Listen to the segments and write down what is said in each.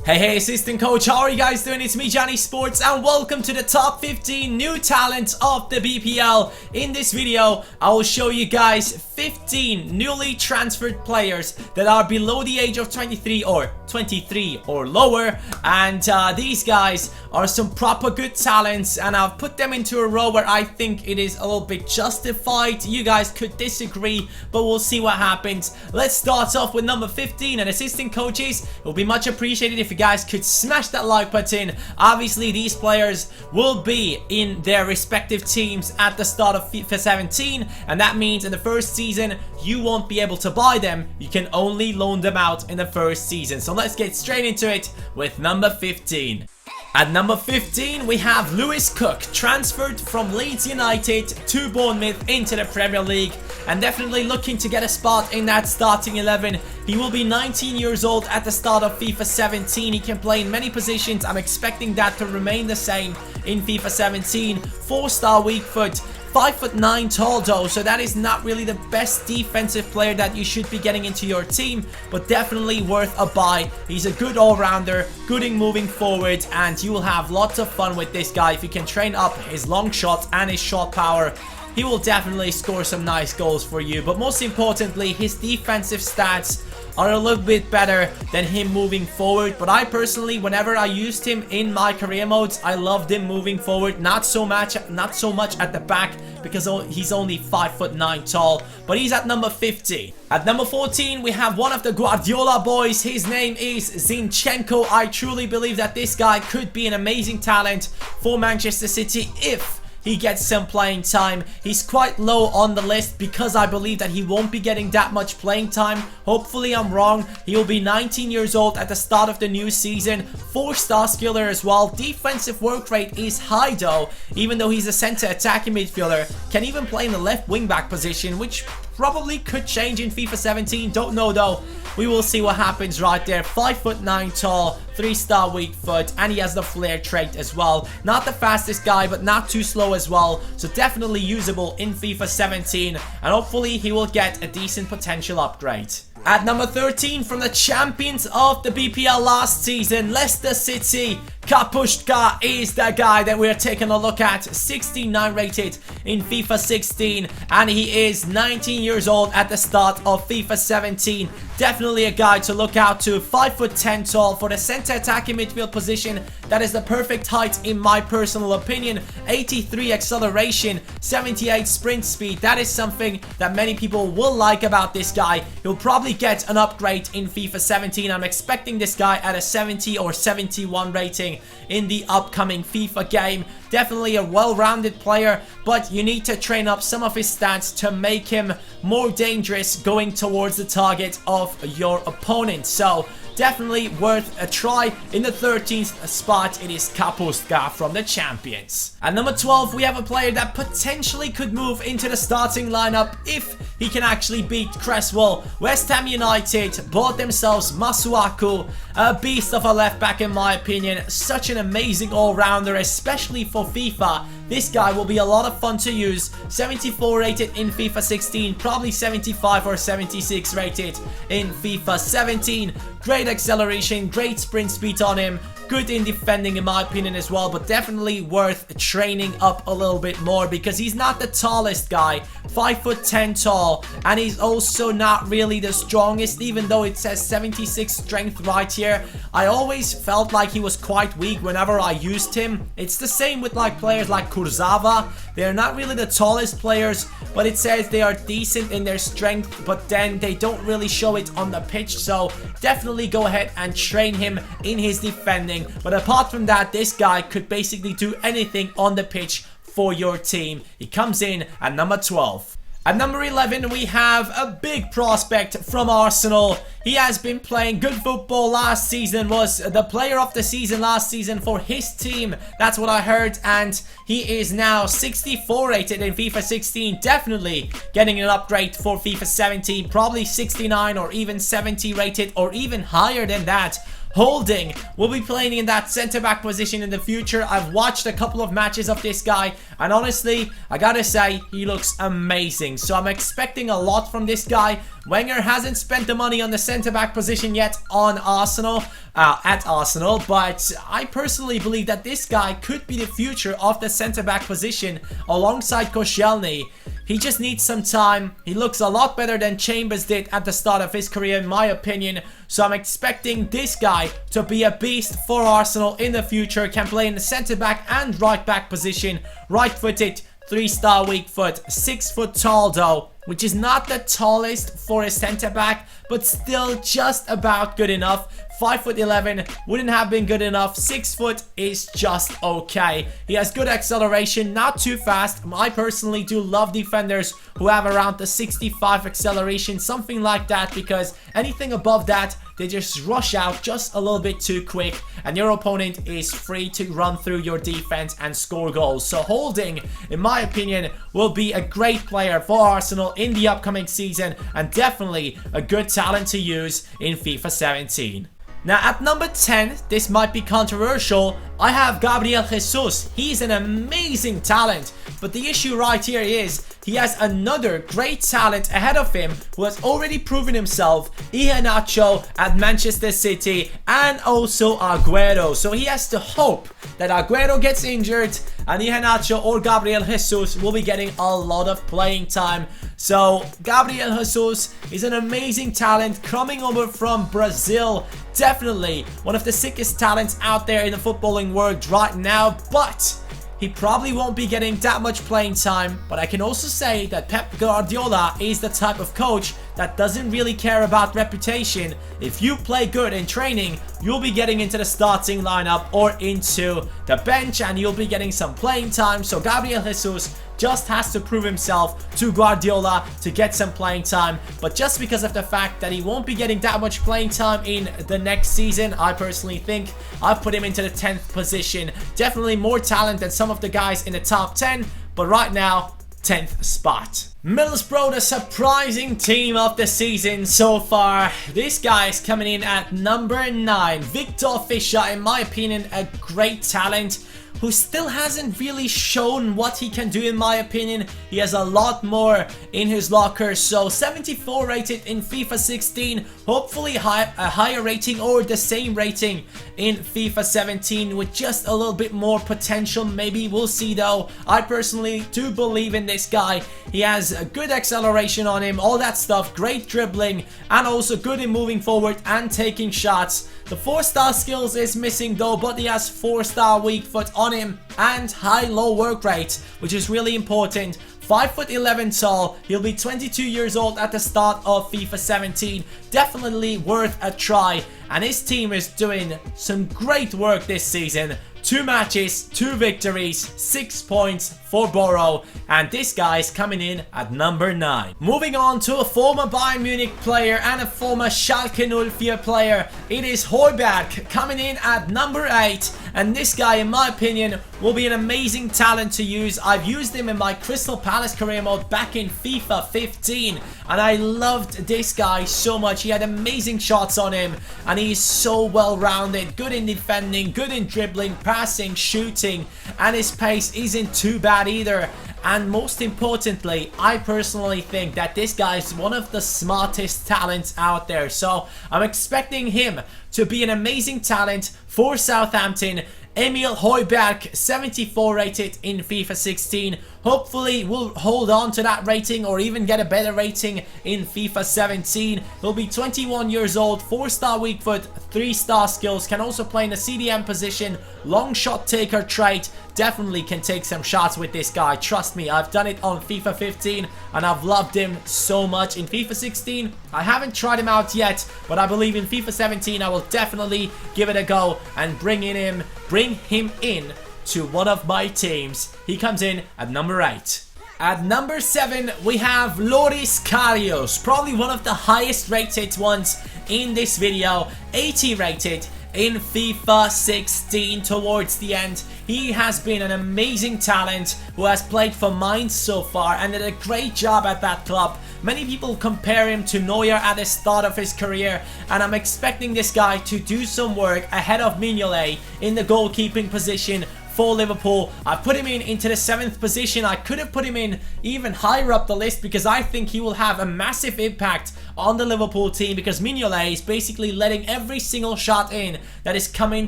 Hey, assistant coach, how are you guys doing? It's me, Johnny Sports, and welcome to the top 15 new talents of the BPL. In this video, I will show you guys 15 newly transferred players that are below the age of 23 or lower, and these guys are some proper good talents, and I've put them into a row where I think it is a little bit justified. You guys could disagree, but we'll see what happens. Let's start off with number 15, and assistant coaches, it will be much appreciated if you guys could smash that like button. Obviously, these players will be in their respective teams at the start of FIFA 17, and that means in the first season you won't be able to buy them. You can only loan them out in the first season. So let's get straight into it with number 15. At number 15, we have Lewis Cook, transferred from Leeds United to Bournemouth into the Premier League, and definitely looking to get a spot in that starting 11. He will be 19 years old at the start of FIFA 17. He can play in many positions. I'm expecting that to remain the same in FIFA 17. 4-star weak foot. 5'9" tall though, so that is not really the best defensive player that you should be getting into your team, but definitely worth a buy. He's a good all-rounder, good in moving forward, and you will have lots of fun with this guy if you can train up his long shot and his shot power. He will definitely score some nice goals for you, but most importantly, his defensive stats are a little bit better than him moving forward. But I personally, whenever I used him in my career modes, I loved him moving forward, not so much at the back, because he's only 5'9" tall. But he's at number 50. At number 14, we have one of the Guardiola boys. His name is Zinchenko. I truly believe that this guy could be an amazing talent for Manchester City if he gets some playing time. He's quite low on the list because I believe that he won't be getting that much playing time. Hopefully I'm wrong. He will be 19 years old at the start of the new season. 4-star skiller as well. Defensive work rate is high though, even though he's a center attacking midfielder. Can even play in the left wing back position, which probably could change in FIFA 17. Don't know though. We will see what happens right there. 5'9" tall, 3-star weak foot, and he has the flair trait as well. Not the fastest guy, but not too slow as well. So definitely usable in FIFA 17, and hopefully he will get a decent potential upgrade. At number 13, from the champions of the BPL last season, Leicester City, Kapushka is the guy that we're taking a look at. 69 rated in FIFA 16, and he is 19 years old at the start of FIFA 17. Definitely a guy to look out to. 5'10" tall for the center attacking midfield position. That is the perfect height in my personal opinion. 83 acceleration, 78 sprint speed. That is something that many people will like about this guy. He'll probably get an upgrade in FIFA 17. I'm expecting this guy at a 70 or 71 rating in the upcoming FIFA game. Definitely a well-rounded player, but you need to train up some of his stats to make him more dangerous going towards the target of your opponent. So definitely worth a try. In the 13th spot, it is Kapustka from the champions. At number 12, we have a player that potentially could move into the starting lineup if he can actually beat Cresswell. West Ham United bought themselves Masuaku, a beast of a left back in my opinion. Such an amazing all-rounder, especially for FIFA. This guy will be a lot of fun to use. 74 rated in FIFA 16, probably 75 or 76 rated in FIFA 17. Great acceleration, great sprint speed on him. Good in defending in my opinion as well, but definitely worth training up a little bit more because he's not the tallest guy. 5'10" tall, and he's also not really the strongest, even though it says 76 strength right here. I always felt like he was quite weak whenever I used him. It's the same with like players like Kurzawa. They're not really the tallest players, but it says they are decent in their strength, but then they don't really show it on the pitch. So definitely go ahead and train him in his defending. But apart from that, this guy could basically do anything on the pitch for your team. He comes in at number 12. At number 11, we have a big prospect from Arsenal. He has been playing good football last season, was the player of the season last season for his team. That's what I heard, and he is now 64 rated in FIFA 16. Definitely getting an upgrade for FIFA 17, probably 69 or even 70 rated or even higher than that Holding will be playing in that center-back position in the future. I've watched a couple of matches of this guy, and honestly, I gotta say, he looks amazing. So I'm expecting a lot from this guy. Wenger hasn't spent the money on the center-back position yet on Arsenal, at Arsenal, but I personally believe that this guy could be the future of the center-back position alongside Koscielny. He just needs some time. He looks a lot better than Chambers did at the start of his career, in my opinion. So I'm expecting this guy to be a beast for Arsenal in the future. Can play in the centre-back and right-back position. Right-footed, 3-star weak foot, 6 foot tall though, which is not the tallest for a centre-back, but still just about good enough. 5'11" wouldn't have been good enough. 6 foot is just okay. He has good acceleration, not too fast. I personally do love defenders who have around the 65 acceleration, something like that, because anything above that, they just rush out just a little bit too quick, and your opponent is free to run through your defense and score goals. So Holding, in my opinion, will be a great player for Arsenal in the upcoming season, and definitely a good talent to use in FIFA 17. Now at number 10, this might be controversial, I have Gabriel Jesus. He's an amazing talent, but the issue right here is he has another great talent ahead of him who has already proven himself, Iheanacho at Manchester City, and also Aguero. So he has to hope that Aguero gets injured and Iheanacho or Gabriel Jesus will be getting a lot of playing time. So Gabriel Jesus is an amazing talent coming over from Brazil. Definitely one of the sickest talents out there in the footballing world right now, but he probably won't be getting that much playing time. But I can also say that Pep Guardiola is the type of coach that doesn't really care about reputation. If you play good in training, you'll be getting into the starting lineup or into the bench, and you'll be getting some playing time. So Gabriel Jesus just has to prove himself to Guardiola to get some playing time. But just because of the fact that he won't be getting that much playing time in the next season, I personally think I've put him into the 10th position. Definitely more talent than some of the guys in the top 10, but right now, 10th spot. Middlesbrough, the surprising team of the season so far. This guy is coming in at number 9. Victor Fischer, in my opinion, a great talent who still hasn't really shown what he can do, in my opinion. He has a lot more in his locker. So 74 rated in FIFA 16, hopefully a higher rating or the same rating in FIFA 17 with just a little bit more potential. Maybe we'll see though. I personally do believe in this guy. He has a good acceleration on him, all that stuff, great dribbling, and also good in moving forward and taking shots. The 4-star skills is missing though, but he has 4-star weak foot on him and high-low work rate, which is really important. 5'11" tall, he'll be 22 years old at the start of FIFA 17. Definitely worth a try, and his team is doing some great work this season. 2 matches, 2 victories, 6 points for Borough, and this guy's coming in at number 9. Moving on to a former Bayern Munich player and a former Schalke 04 player, it is Højbjerg coming in at number 8, and this guy, in my opinion, will be an amazing talent to use. I've used him in my Crystal Palace career mode back in FIFA 15, and I loved this guy so much. He had amazing shots on him, and he's so well-rounded, good in defending, good in dribbling, passing, shooting, and his pace isn't too bad either. And most importantly, I personally think that this guy is one of the smartest talents out there. So I'm expecting him to be an amazing talent for Southampton. Emil Højbjerg, 74 rated in FIFA 16. Hopefully we'll hold on to that rating or even get a better rating in FIFA 17. He'll be 21 years old, 4-star weak foot, 3-star skills, can also play in the CDM position, long shot taker trait. Definitely can take some shots with this guy, trust me. I've done it on FIFA 15 and I've loved him so much. In FIFA 16, I haven't tried him out yet, but I believe in FIFA 17 I will definitely give it a go and bring him in to one of my teams. He comes in at number 8. At number 7, we have Loris Karius, probably one of the highest rated ones in this video. 80 rated in FIFA 16 towards the end. He has been an amazing talent who has played for Mainz so far and did a great job at that club. Many people compare him to Neuer at the start of his career, and I'm expecting this guy to do some work ahead of Mignolet in the goalkeeping position for Liverpool. I put him into the 7th position. I could have put him in even higher up the list because I think he will have a massive impact on the Liverpool team, because Mignolet is basically letting every single shot in that is coming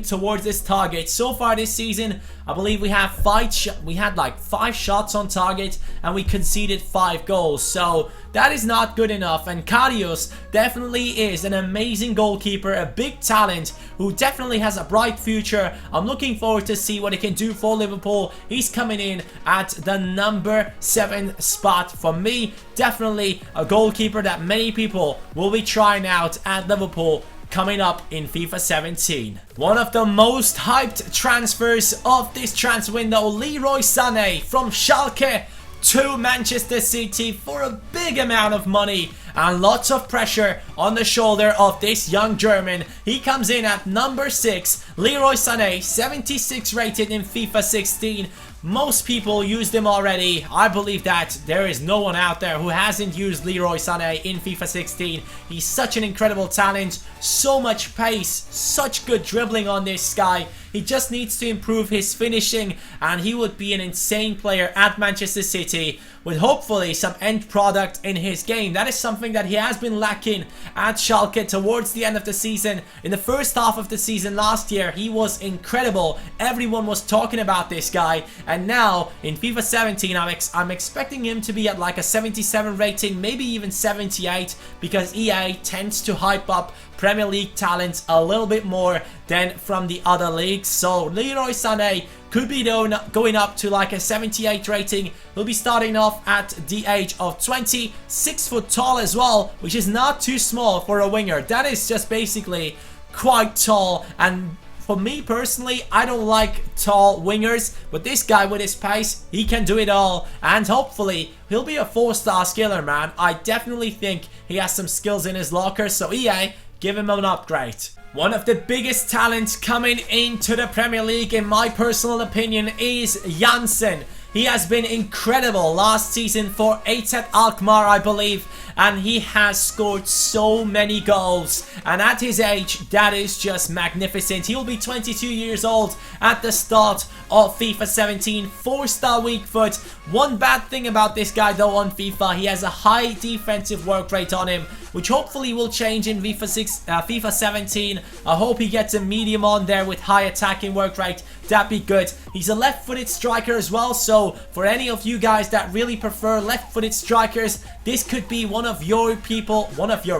towards this target. So far this season, I believe we had like 5 shots on target and we conceded 5 goals. So that is not good enough, and Karius definitely is an amazing goalkeeper, a big talent who definitely has a bright future. I'm looking forward to see what he can do for Liverpool. He's coming in at the number 7 spot for me. Definitely a goalkeeper that many people will be trying out at Liverpool coming up in FIFA 17. One of the most hyped transfers of this transfer window, Leroy Sané from Schalke to Manchester City for a big amount of money and lots of pressure on the shoulder of this young German. He comes in at number 6. Leroy Sané, 76 rated in FIFA 16. Most people used him already. I believe that there is no one out there who hasn't used Leroy Sané in FIFA 16. He's such an incredible talent, so much pace, such good dribbling on this guy. He just needs to improve his finishing and he would be an insane player at Manchester City with hopefully some end product in his game. That is something that he has been lacking at Schalke towards the end of the season. In the first half of the season last year, he was incredible. Everyone was talking about this guy, and now in FIFA 17 I'm expecting him to be at like a 77 rating, maybe even 78, because EA tends to hype up Premier League talents a little bit more than from the other leagues. So Leroy Sané could be going up to like a 78 rating. He'll be starting off at the age of 20, 6 foot tall as well, which is not too small for a winger. That is just basically quite tall, and for me personally, I don't like tall wingers, but this guy with his pace, he can do it all, and hopefully he'll be a 4-star skiller, man. I definitely think he has some skills in his locker, so EA, give him an upgrade. One of the biggest talents coming into the Premier League, in my personal opinion, is Janssen. He has been incredible last season for AZ Alkmaar, I believe, and he has scored so many goals. And at his age, that is just magnificent. He'll be 22 years old at the start of FIFA 17, 4-star weak foot. One bad thing about this guy though on FIFA, he has a high defensive work rate on him, which hopefully will change in FIFA 17. I hope he gets a medium on there with high attacking work rate. That'd be good. He's a left-footed striker as well, so for any of you guys that really prefer left-footed strikers, this could be one of your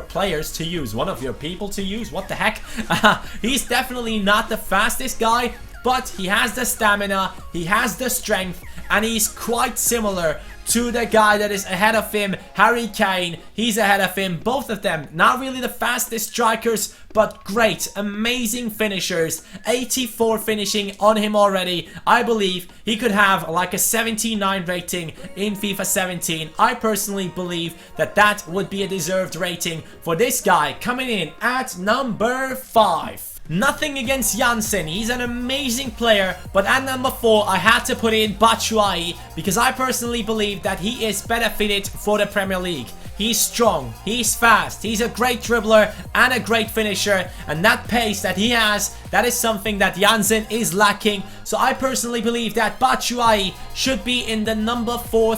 players to use. One of your people to use? What the heck? He's definitely not the fastest guy, but he has the stamina, he has the strength, and he's quite similar to the guy that is ahead of him, Harry Kane. He's ahead of him. Both of them not really the fastest strikers, but great, amazing finishers. 84 finishing on him already. I believe he could have like a 79 rating in FIFA 17. I personally believe that that would be a deserved rating for this guy coming in at number 5. Nothing against Janssen, he's an amazing player, but at number 4 I had to put in Batshuayi because I personally believe that he is better fitted for the Premier League. He's strong, he's fast, he's a great dribbler and a great finisher, and that pace that he has, that is something that Janssen is lacking. So I personally believe that Batshuayi should be in the number 4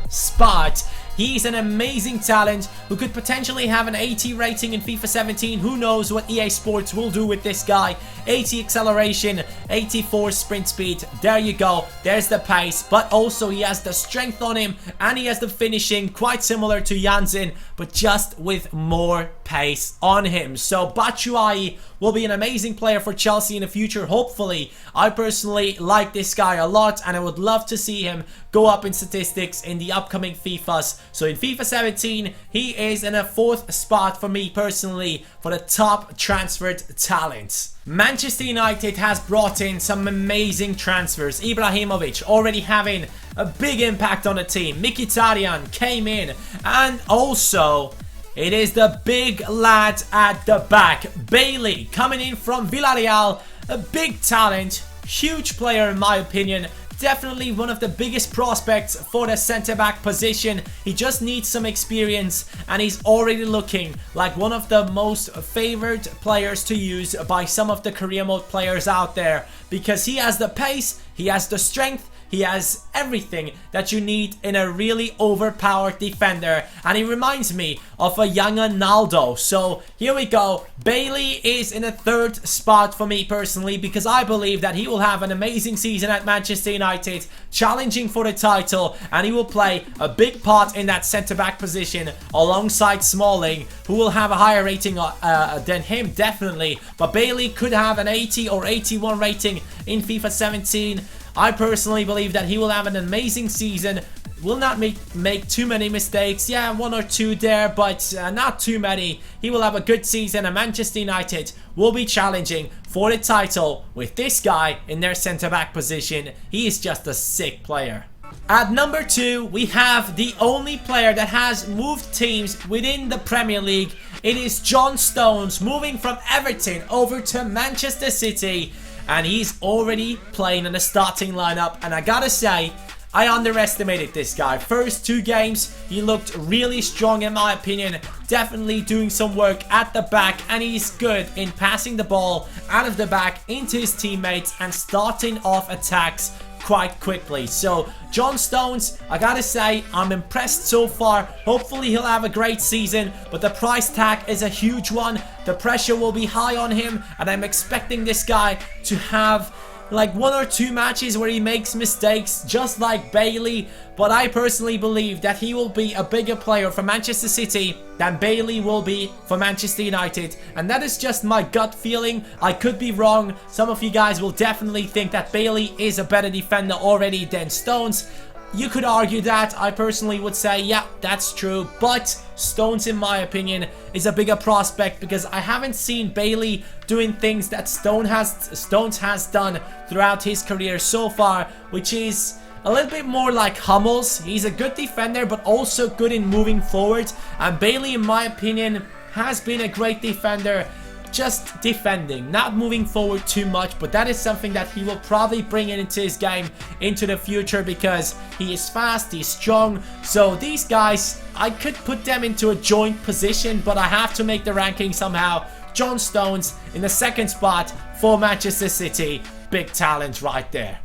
spot. He's an amazing talent who could potentially have an 80 rating in FIFA 17. Who knows what EA Sports will do with this guy. 80 acceleration, 84 sprint speed. There you go. There's the pace. But also he has the strength on him and he has the finishing, quite similar to Janssen, but just with more pace on him. So Batshuayi will be an amazing player for Chelsea in the future, hopefully. I personally like this guy a lot and I would love to see him go up in statistics in the upcoming FIFAs. So in FIFA 17, he is in a 4th spot for me personally for the top transferred talents. Manchester United has brought in some amazing transfers. Ibrahimovic already having a big impact on the team. Mkhitaryan came in, and also It is the big lad at the back. Bailey coming in from Villarreal. A big talent. Huge player in my opinion. Definitely one of the biggest prospects for the centre-back position. He just needs some experience and he's already looking like one of the most favored players to use by some of the career mode players out there, because he has the pace, he has the strength, he has everything that you need in a really overpowered defender, and he reminds me of a younger Naldo. So here we go. Bailey is in a third spot for me personally, because I believe that he will have an amazing season at Manchester United, challenging for the title, and he will play a big part in that centre-back position alongside Smalling, who will have a higher rating than him, definitely. But Bailey could have an 80 or 81 rating in FIFA 17. I personally believe that he will have an amazing season, will not make too many mistakes. Yeah, one or two there, but not too many. He will have a good season, and Manchester United will be challenging for the title with this guy in their centre-back position. He is just a sick player. At number 2, we have the only player that has moved teams within the Premier League. It is John Stones, moving from Everton over to Manchester City. And he's already playing in the starting lineup, and I gotta say, I underestimated this guy. First 2 games, he looked really strong in my opinion, definitely doing some work at the back, and he's good in passing the ball out of the back into his teammates and starting off attacks quite quickly. So John Stones, I gotta say, I'm impressed so far. Hopefully he'll have a great season, but the price tag is a huge one. The pressure will be high on him, and I'm expecting this guy to have like 1 or 2 matches where he makes mistakes, just like Bailey. But I personally believe that he will be a bigger player for Manchester City than Bailey will be for Manchester United, and that is just my gut feeling. I could be wrong. Some of you guys will definitely think that Bailey is a better defender already than Stones. You could argue that. I personally would say, yeah, that's true. But Stones, in my opinion, is a bigger prospect, because I haven't seen Bailey doing things that Stones has done throughout his career so far, which is a little bit more like Hummels. He's a good defender, but also good in moving forward. And Bailey, in my opinion, has been a great defender, just defending, not moving forward too much. But that is something that he will probably bring into his game into the future, because he is fast, he's strong. So these guys, I could put them into a joint position, but I have to make the ranking somehow. John Stones in the second spot for Manchester City. Big talent right there.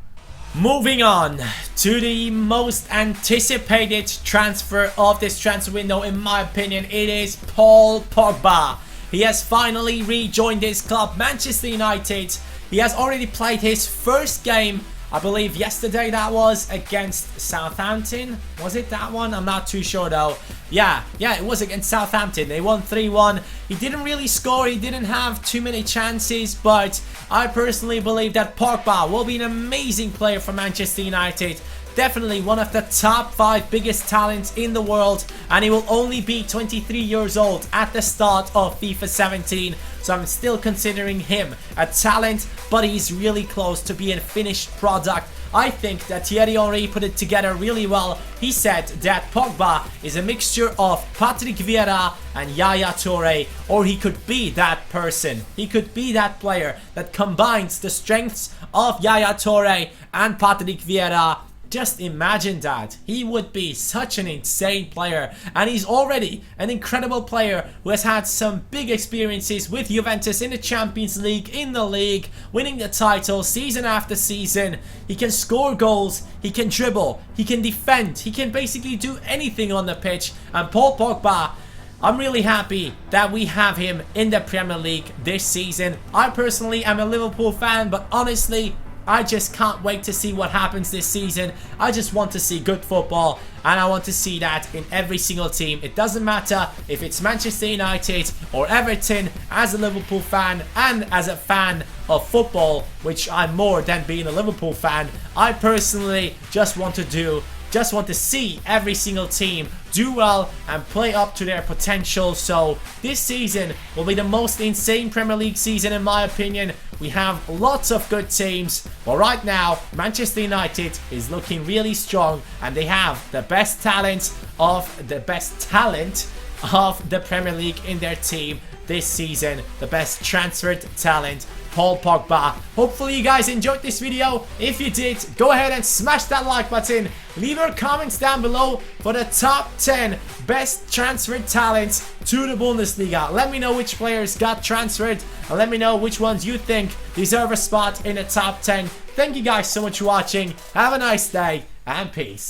Moving on to the most anticipated transfer of this transfer window, in my opinion, it is Paul Pogba. He has finally rejoined his club, Manchester United. He has already played his first game, I believe yesterday that was, against Southampton. Was it that one? I'm not too sure though. Yeah, it was against Southampton. They won 3-1. He didn't really score. He didn't have too many chances, but I personally believe that Pogba will be an amazing player for Manchester United. Definitely one of the top 5 biggest talents in the world, and he will only be 23 years old at the start of FIFA 17. So I'm still considering him a talent, but he's really close to being a finished product. I think that Thierry Henry put it together really well. He said that Pogba is a mixture of Patrick Vieira and Yaya Toure, or he could be that person. He could be that player that combines the strengths of Yaya Toure and Patrick Vieira. Just imagine that. He would be such an insane player, and he's already an incredible player who has had some big experiences with Juventus in the Champions League, in the league, winning the title season after season. He can score goals, he can dribble, he can defend, he can basically do anything on the pitch. And Paul Pogba, I'm really happy that we have him in the Premier League this season. I personally am a Liverpool fan, but honestly, I just can't wait to see what happens this season. I just want to see good football, and I want to see that in every single team. It doesn't matter if it's Manchester United or Everton. As a Liverpool fan and as a fan of football, which I'm more than being a Liverpool fan, I personally just want to see every single team do well and play up to their potential. So this season will be the most insane Premier League season in my opinion. We have lots of good teams, but right now Manchester United is looking really strong, and they have the best talent of the best talent of the Premier League in their team this season. The best transferred talent, Paul Pogba. Hopefully you guys enjoyed this video. If you did, go ahead and smash that like button. Leave your comments down below for the top 10 best transferred talents to the Bundesliga. Let me know which players got transferred, and let me know which ones you think deserve a spot in the top 10. Thank you guys so much for watching. Have a nice day, and peace.